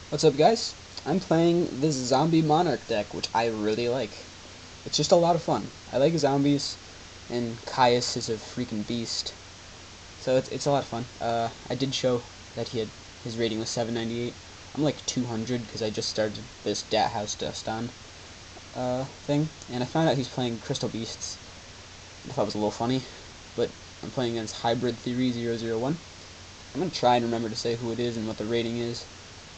What's up, guys? I'm playing this zombie monarch deck, which I really like. It's just a lot of fun. I like zombies, and Caius is a freaking beast. So it's a lot of fun. I did show that his rating was 798. I'm like 200 because I just started this Dat House Dust On thing, and I found out he's playing Crystal Beasts. I thought it was a little funny, but I'm playing against Hybrid Theory 001. I'm gonna try and remember to say who it is and what the rating is.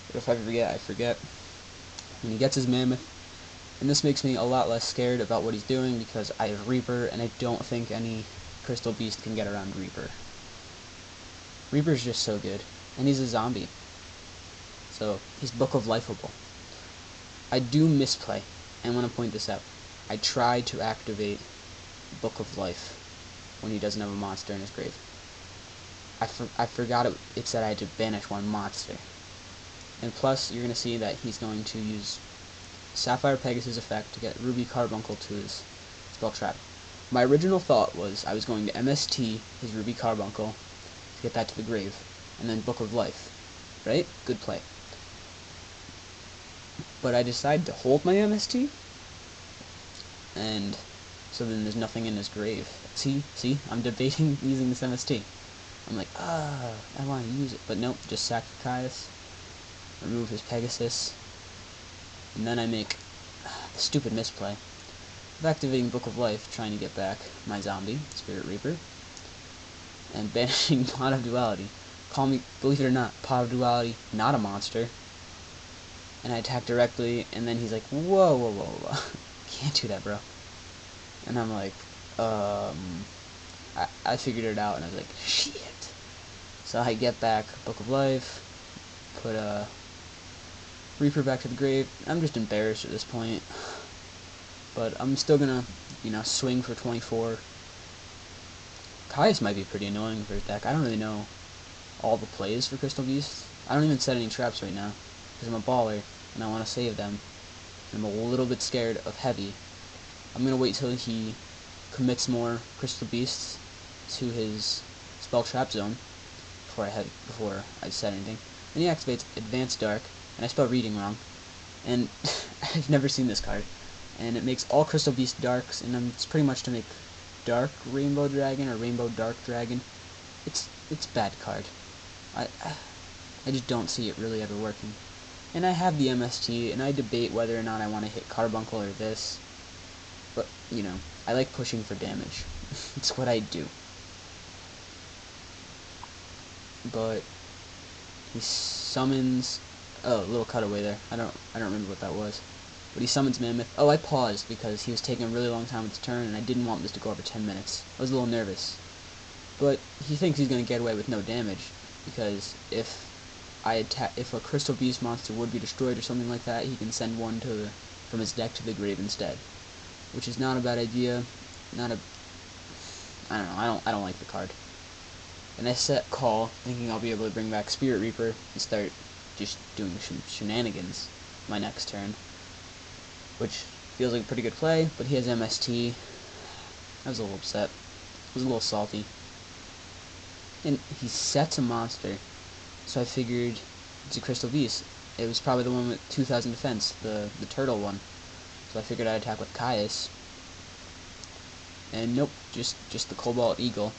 But if I forget, I forget. And he gets his mammoth, and this makes me a lot less scared about what he's doing because I have Reaper, and I don't think any Crystal Beast can get around Reaper. Reaper's just so good, and he's a zombie, so he's Book of Lifeable. I do misplay, and I want to point this out. I try to activate Book of Life when he doesn't have a monster in his grave. I forgot it said I had to banish one monster. And plus, you're going to see that he's going to use Sapphire Pegasus effect to get Ruby Carbuncle to his spell trap. My original thought was I was going to MST his Ruby Carbuncle to get that to the grave, and then Book of Life. Right? Good play. But I decided to hold my MST, and so then there's nothing in his grave. See, I'm debating using this MST. I'm like, I want to use it, but nope, just sack the Caius, remove his Pegasus, and then I make the stupid misplay of activating Book of Life, trying to get back my zombie, Spirit Reaper, and banishing Pot of Duality. Call me, believe it or not, Pot of Duality, not a monster. And I attack directly, and then he's like, whoa, can't do that, bro. And I'm like, I figured it out, and I was like, shit. So I get back Book of Life, put Reaper back to the grave. I'm just embarrassed at this point, but I'm still gonna, swing for 24. Caius might be pretty annoying for his deck. I don't really know all the plays for Crystal Beasts. I don't even set any traps right now, because I'm a baller, and I want to save them. I'm a little bit scared of Heavy. I'm gonna wait till he commits more Crystal Beasts to his spell trap zone before I set anything. Then he activates Advanced Dark, and I spelled reading wrong. And I've never seen this card. And it makes all Crystal Beast darks, and it's pretty much to make Dark Rainbow Dragon or Rainbow Dark Dragon. It's a bad card. I just don't see it really ever working. And I have the MST, and I debate whether or not I want to hit Carbuncle or this. But, I like pushing for damage. It's what I do. But he summons, oh, a little cutaway there. I don't remember what that was. But he summons Mammoth. Oh, I paused because he was taking a really long time with his turn, and I didn't want this to go over 10 minutes. I was a little nervous. But he thinks he's going to get away with no damage, because if a Crystal Beast monster would be destroyed or something like that, he can send one from his deck to the grave instead, which is not a bad idea. I don't know. I don't like the card. And I set Call, thinking I'll be able to bring back Spirit Reaper and start just doing shenanigans my next turn, which feels like a pretty good play. But he has MST. I was a little upset. I was a little salty. And he sets a monster, so I figured it's a Crystal Beast. It was probably the one with 2,000 defense, the turtle one. So I figured I'd attack with Caius. And nope, just the Cobalt Eagle.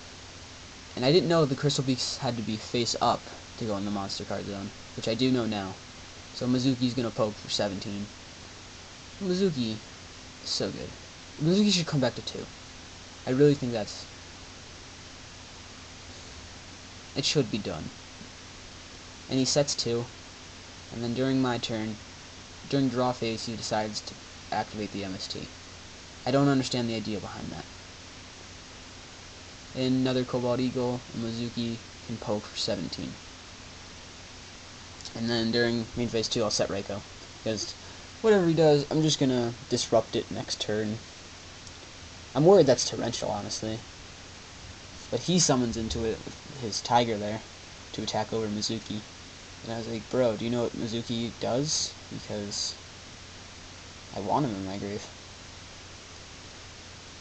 And I didn't know the Crystal Beasts had to be face up to go in the monster card zone, which I do know now. So Mizuki's gonna poke for 17. Mizuki is so good. Mizuki should come back to 2. I really think it should be done. And he sets 2, and then during my turn, during draw phase, he decides to activate the MST. I don't understand the idea behind that. And another Cobalt Eagle, and Mizuki can poke for 17. And then during main phase 2, I'll set Reiko, because whatever he does, I'm just gonna disrupt it next turn. I'm worried that's torrential, honestly. But he summons into it with his Tiger there to attack over Mizuki. And I was like, bro, do you know what Mizuki does? Because I want him in my grave.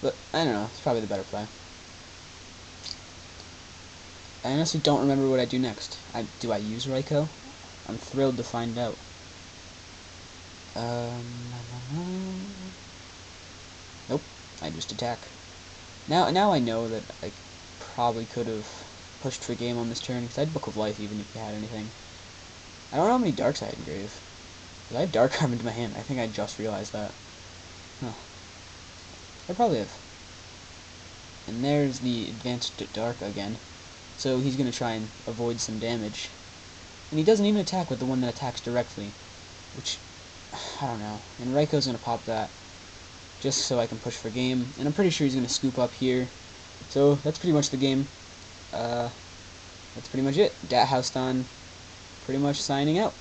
But, I don't know, it's probably the better play. I honestly don't remember what I do next. Do I use Reiko? I'm thrilled to find out. Nope, I just attack. Now I know that I probably could have pushed for game on this turn, because I had Book of Life even if you had anything. I don't know how many darks I had in grave. But I have Dark carved into my hand. I think I just realized that. Huh. I probably have. And there's the advanced dark again. So he's going to try and avoid some damage. And he doesn't even attack with the one that attacks directly. Which, I don't know. And Raiko's going to pop that. Just so I can push for game. And I'm pretty sure he's going to scoop up here. So that's pretty much the game. That's pretty much it. Dat Houston pretty much signing out.